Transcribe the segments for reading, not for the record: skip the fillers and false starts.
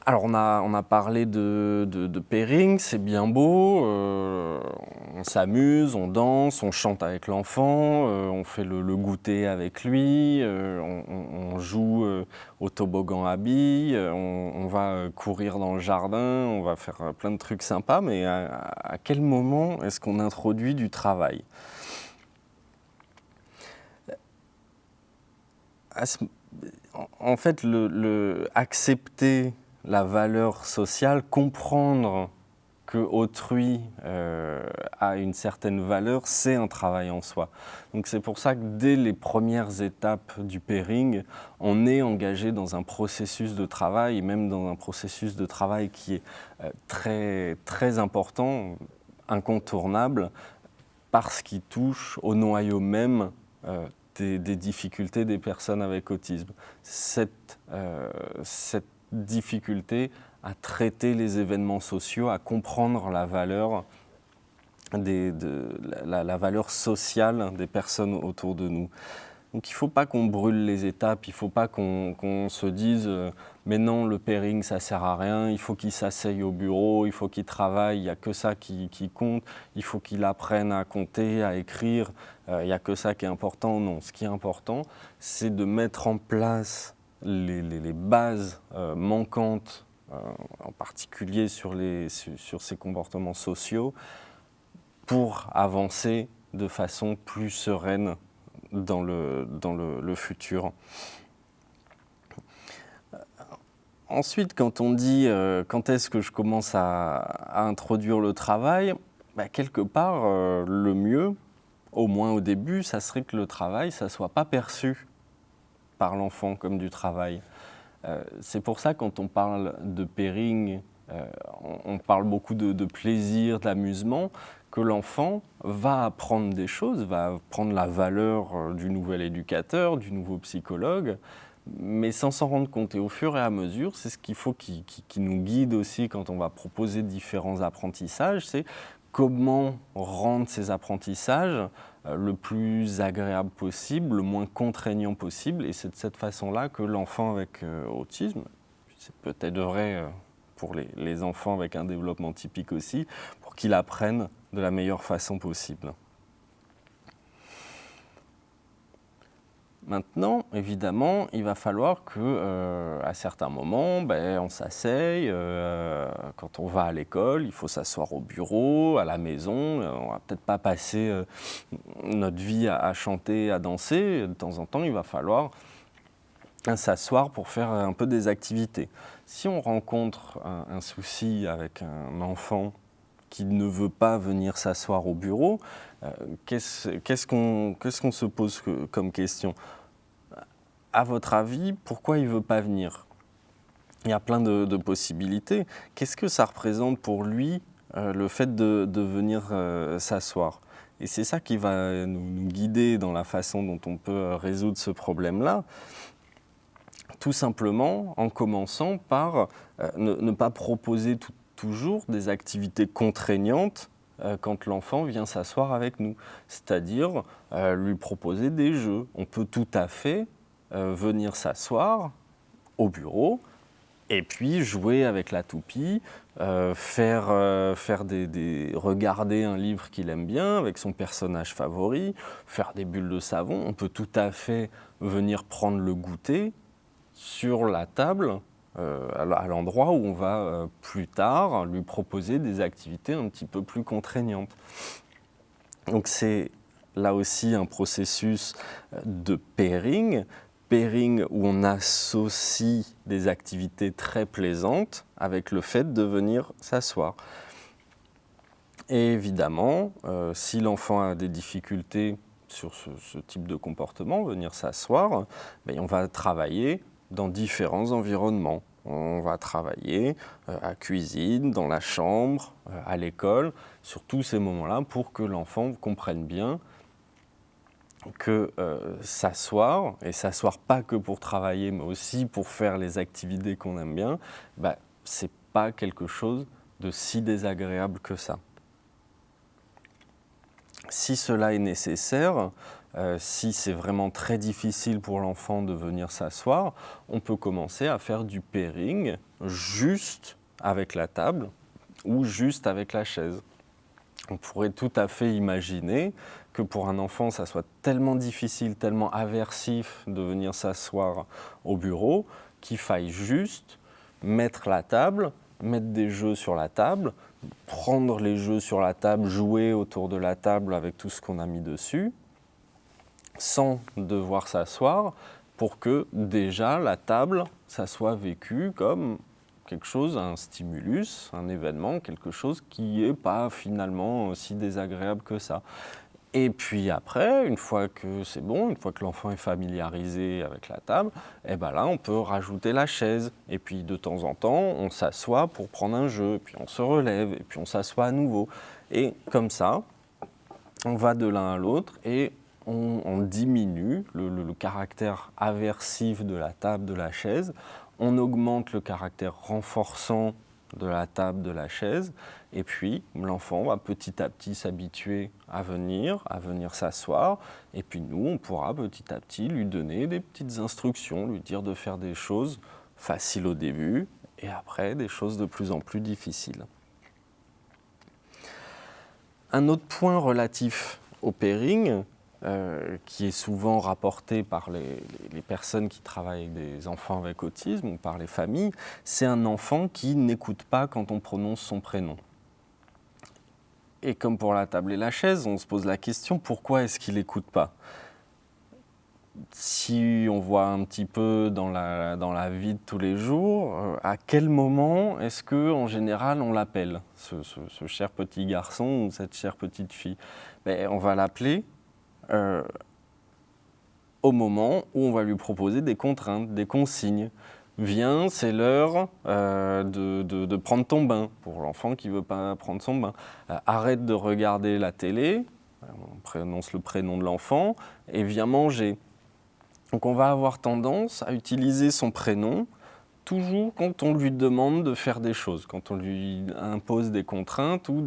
Alors on a parlé de pairing, c'est bien beau, on s'amuse, on danse, on chante avec l'enfant, on fait le goûter avec lui, on joue au toboggan à billes, on va courir dans le jardin, on va faire plein de trucs sympas, mais à quel moment est-ce qu'on introduit du travail? À ce- En fait, accepter la valeur sociale, comprendre que autrui a une certaine valeur, c'est un travail en soi. Donc c'est pour ça que dès les premières étapes du pairing, on est engagé dans un processus de travail, et même dans un processus de travail qui est très, très important, incontournable, parce qu'il touche au noyau même des difficultés des personnes avec autisme. Cette difficulté à traiter les événements sociaux, à comprendre la valeur, la valeur sociale des personnes autour de nous. Donc il ne faut pas qu'on brûle les étapes, il ne faut pas qu'on se dise mais non, le pairing ça ne sert à rien, il faut qu'il s'asseye au bureau, il faut qu'il travaille, il n'y a que ça qui compte, il faut qu'il apprenne à compter, à écrire, il n'y a que ça qui est important. Non, ce qui est important, c'est de mettre en place les bases manquantes, en particulier sur ces comportements sociaux, pour avancer de façon plus sereine dans le futur. Ensuite, quand on dit quand est-ce que je commence à introduire le travail, quelque part, le mieux, au moins au début, ça serait que le travail, ça ne soit pas perçu par l'enfant comme du travail. C'est pour ça, quand on parle de pairing, on parle beaucoup de plaisir, d'amusement, que l'enfant va apprendre des choses, va apprendre la valeur du nouvel éducateur, du nouveau psychologue, mais sans s'en rendre compte. Et au fur et à mesure, c'est ce qu'il faut qui nous guide aussi quand on va proposer différents apprentissages, c'est comment rendre ces apprentissages le plus agréable possible, le moins contraignant possible. Et c'est de cette façon-là que l'enfant avec autisme, c'est peut-être vrai pour les enfants avec un développement typique aussi, pour qu'ils apprennent de la meilleure façon possible. Maintenant, évidemment, il va falloir qu'à certains moments, on s'asseye. Quand on va à l'école, il faut s'asseoir au bureau, à la maison. On ne va peut-être pas passer notre vie à chanter, à danser. De temps en temps, il va falloir s'asseoir pour faire un peu des activités. Si on rencontre un souci avec un enfant qui ne veut pas venir s'asseoir au bureau, qu'est-ce qu'on se pose comme question? À votre avis, pourquoi il ne veut pas venir? Il y a plein de possibilités. Qu'est-ce que ça représente pour lui, le fait de venir s'asseoir? Et c'est ça qui va nous guider dans la façon dont on peut résoudre ce problème-là. Tout simplement en commençant par ne pas proposer toujours des activités contraignantes quand l'enfant vient s'asseoir avec nous. C'est-à-dire lui proposer des jeux. On peut tout à fait venir s'asseoir au bureau et puis jouer avec la toupie, regarder un livre qu'il aime bien avec son personnage favori, faire des bulles de savon. On peut tout à fait venir prendre le goûter sur la table, à l'endroit où on va plus tard lui proposer des activités un petit peu plus contraignantes. Donc c'est là aussi un processus de pairing où on associe des activités très plaisantes avec le fait de venir s'asseoir. Et évidemment, si l'enfant a des difficultés sur ce type de comportement, venir s'asseoir, on va travailler dans différents environnements. On va travailler à cuisine, dans la chambre, à l'école, sur tous ces moments-là pour que l'enfant comprenne bien que s'asseoir, et s'asseoir pas que pour travailler, mais aussi pour faire les activités qu'on aime bien, c'est pas quelque chose de si désagréable que ça. Si cela est nécessaire, Si c'est vraiment très difficile pour l'enfant de venir s'asseoir, on peut commencer à faire du pairing juste avec la table ou juste avec la chaise. On pourrait tout à fait imaginer que pour un enfant, ça soit tellement difficile, tellement aversif de venir s'asseoir au bureau, qu'il faille juste mettre la table, mettre des jeux sur la table, prendre les jeux sur la table, jouer autour de la table avec tout ce qu'on a mis dessus, sans devoir s'asseoir, pour que déjà la table, ça soit vécu comme quelque chose, un stimulus, un événement, quelque chose qui n'est pas finalement si désagréable que ça. Et puis après, une fois que c'est bon, une fois que l'enfant est familiarisé avec la table, et ben là, on peut rajouter la chaise. Et puis de temps en temps, on s'assoit pour prendre un jeu, et puis on se relève, et puis on s'assoit à nouveau. Et comme ça, on va de l'un à l'autre et on diminue le caractère aversif de la table, de la chaise. On augmente le caractère renforçant de la table, de la chaise, et puis l'enfant va petit à petit s'habituer à venir s'asseoir, et puis nous, on pourra petit à petit lui donner des petites instructions, lui dire de faire des choses faciles au début, et après des choses de plus en plus difficiles. Un autre point relatif au pairing, qui est souvent rapporté par les personnes qui travaillent avec des enfants avec autisme ou par les familles, c'est un enfant qui n'écoute pas quand on prononce son prénom. Et comme pour la table et la chaise, on se pose la question, pourquoi est-ce qu'il n'écoute pas ? Si on voit un petit peu dans la vie de tous les jours, à quel moment est-ce qu'en général on l'appelle, ce cher petit garçon ou cette chère petite fille ? On va l'appeler au moment où on va lui proposer des contraintes, des consignes. Viens, c'est l'heure de prendre ton bain, pour l'enfant qui ne veut pas prendre son bain. Arrête de regarder la télé, on prononce le prénom de l'enfant, et viens manger. Donc on va avoir tendance à utiliser son prénom toujours quand on lui demande de faire des choses, quand on lui impose des contraintes ou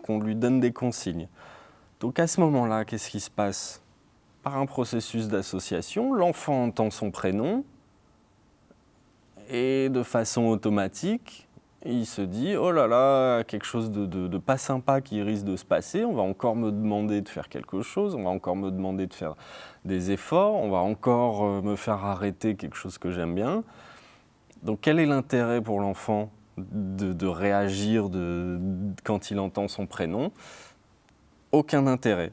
qu'on lui donne des consignes. Donc à ce moment-là, qu'est-ce qui se passe ? Par un processus d'association, l'enfant entend son prénom et de façon automatique, il se dit « Oh là là, quelque chose de pas sympa qui risque de se passer, on va encore me demander de faire quelque chose, on va encore me demander de faire des efforts, on va encore me faire arrêter quelque chose que j'aime bien. » Donc quel est l'intérêt pour l'enfant de réagir quand il entend son prénom ? Aucun intérêt.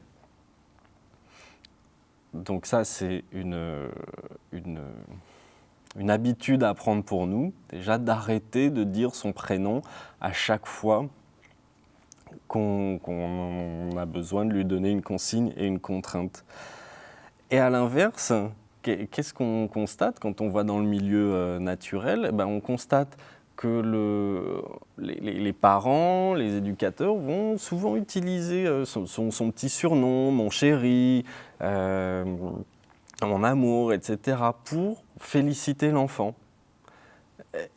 Donc ça, c'est une habitude à prendre pour nous, déjà d'arrêter de dire son prénom à chaque fois qu'on a besoin de lui donner une consigne et une contrainte. Et à l'inverse, qu'est-ce qu'on constate quand on va dans le milieu naturel ? On constate que les parents, les éducateurs vont souvent utiliser son petit surnom, mon chéri, mon amour, etc., pour féliciter l'enfant.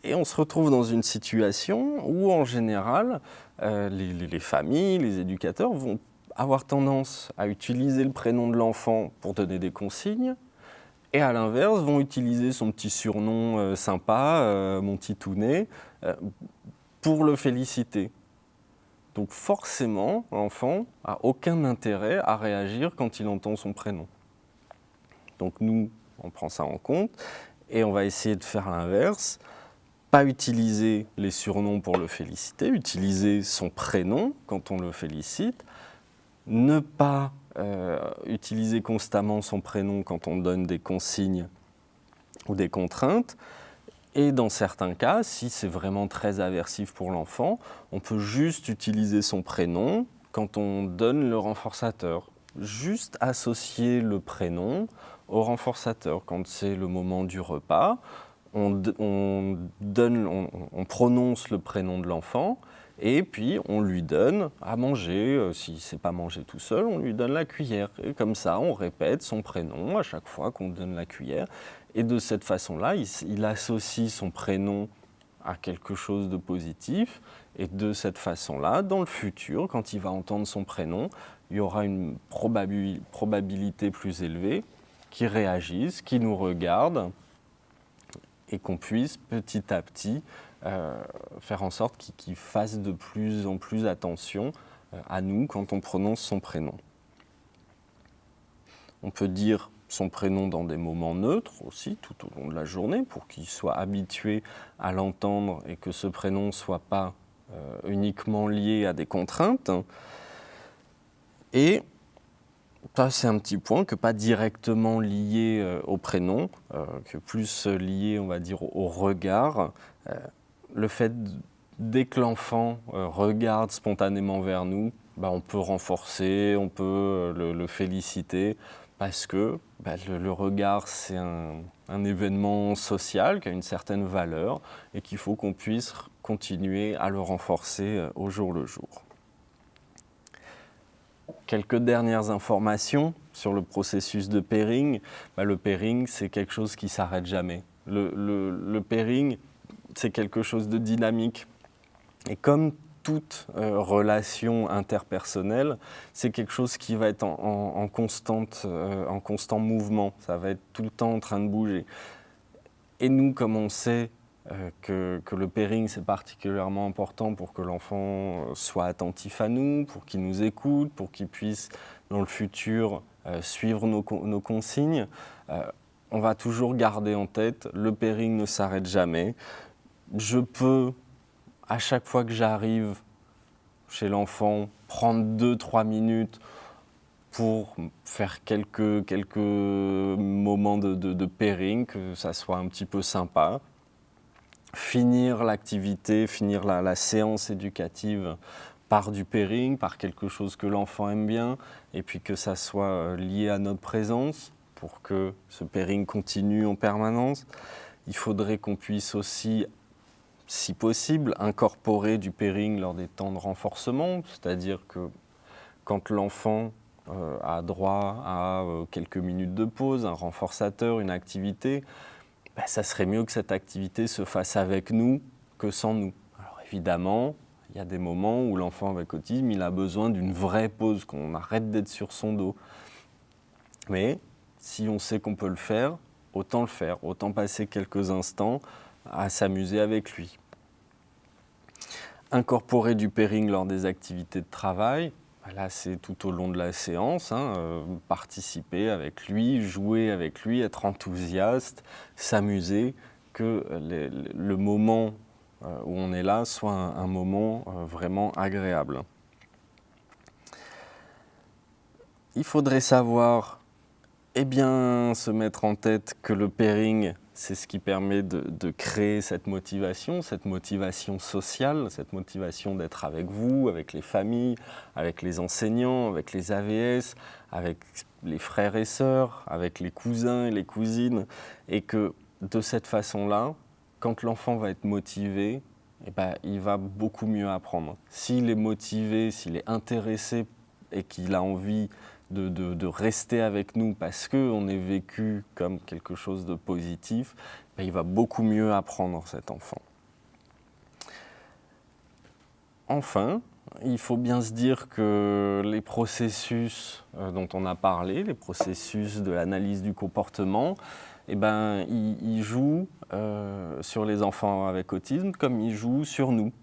Et on se retrouve dans une situation où, en général, les familles, les éducateurs vont avoir tendance à utiliser le prénom de l'enfant pour donner des consignes, et à l'inverse, vont utiliser son petit surnom sympa, mon titounet, pour le féliciter. Donc forcément, l'enfant n'a aucun intérêt à réagir quand il entend son prénom. Donc nous, on prend ça en compte et on va essayer de faire l'inverse. Pas utiliser les surnoms pour le féliciter, utiliser son prénom quand on le félicite. Ne pas utiliser constamment son prénom quand on donne des consignes ou des contraintes. Et dans certains cas, si c'est vraiment très aversif pour l'enfant, on peut juste utiliser son prénom quand on donne le renforçateur. Juste associer le prénom au renforçateur. Quand c'est le moment du repas, on prononce le prénom de l'enfant et puis on lui donne à manger. S'il ne sait pas manger tout seul, on lui donne la cuillère. Et comme ça, on répète son prénom à chaque fois qu'on donne la cuillère. Et de cette façon-là, il associe son prénom à quelque chose de positif. Et de cette façon-là, dans le futur, quand il va entendre son prénom, il y aura une probabilité plus élevée qu'ils réagissent, qu'ils nous regardent et qu'on puisse petit à petit faire en sorte qu'ils fassent de plus en plus attention à nous quand on prononce son prénom. On peut dire son prénom dans des moments neutres aussi, tout au long de la journée, pour qu'il soit habitué à l'entendre et que ce prénom ne soit pas uniquement lié à des contraintes. Et ça, c'est un petit point que pas directement lié au prénom, que plus lié, on va dire, au regard. Le fait, dès que l'enfant regarde spontanément vers nous, on peut renforcer, on peut le féliciter, parce que le regard, c'est un événement social qui a une certaine valeur et qu'il faut qu'on puisse continuer à le renforcer au jour le jour. Quelques dernières informations sur le processus de pairing. Le pairing, c'est quelque chose qui ne s'arrête jamais. Le pairing, c'est quelque chose de dynamique. Et comme toute relation interpersonnelle, c'est quelque chose qui va être en constant mouvement. Ça va être tout le temps en train de bouger. Et nous, comme on sait que le pairing, c'est particulièrement important pour que l'enfant soit attentif à nous, pour qu'il nous écoute, pour qu'il puisse, dans le futur, suivre nos consignes, on va toujours garder en tête, le pairing ne s'arrête jamais. Je peux, à chaque fois que j'arrive chez l'enfant, prendre 2-3 minutes pour faire quelques moments de pairing, que ça soit un petit peu sympa. Finir l'activité, finir la séance éducative par du pairing, par quelque chose que l'enfant aime bien, et puis que ça soit lié à notre présence pour que ce pairing continue en permanence. Il faudrait qu'on puisse aussi, si possible, incorporer du pairing lors des temps de renforcement, c'est-à-dire que quand l'enfant a droit à quelques minutes de pause, un renforçateur, une activité, ça serait mieux que cette activité se fasse avec nous que sans nous. Alors évidemment, il y a des moments où l'enfant avec autisme, il a besoin d'une vraie pause, qu'on arrête d'être sur son dos. Mais si on sait qu'on peut le faire, autant passer quelques instants à s'amuser avec lui. Incorporer du pairing lors des activités de travail, là c'est tout au long de la séance, participer avec lui, jouer avec lui, être enthousiaste, s'amuser, que le moment où on est là soit un moment vraiment agréable. Il faudrait savoir se mettre en tête que le pairing, c'est ce qui permet de créer cette motivation sociale, cette motivation d'être avec vous, avec les familles, avec les enseignants, avec les AVS, avec les frères et sœurs, avec les cousins et les cousines. Et que de cette façon-là, quand l'enfant va être motivé, il va beaucoup mieux apprendre. S'il est motivé, s'il est intéressé et qu'il a envie de rester avec nous parce qu'on est vécu comme quelque chose de positif, il va beaucoup mieux apprendre, cet enfant. Enfin, il faut bien se dire que les processus dont on a parlé, les processus de l'analyse du comportement, ils jouent sur les enfants avec autisme comme ils jouent sur nous.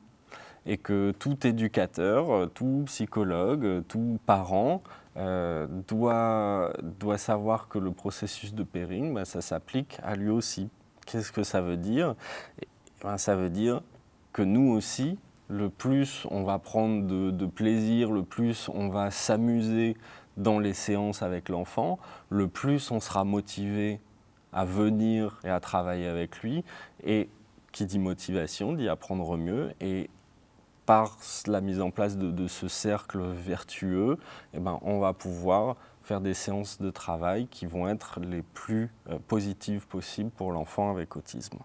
Et que tout éducateur, tout psychologue, tout parent doit savoir que le processus de pairing, ça s'applique à lui aussi. Qu'est-ce que ça veut dire ? Ça veut dire que nous aussi, le plus on va prendre de plaisir, le plus on va s'amuser dans les séances avec l'enfant, le plus on sera motivé à venir et à travailler avec lui. Et qui dit motivation, dit apprendre mieux. Et par la mise en place de ce cercle vertueux, on va pouvoir faire des séances de travail qui vont être les plus positives possibles pour l'enfant avec autisme.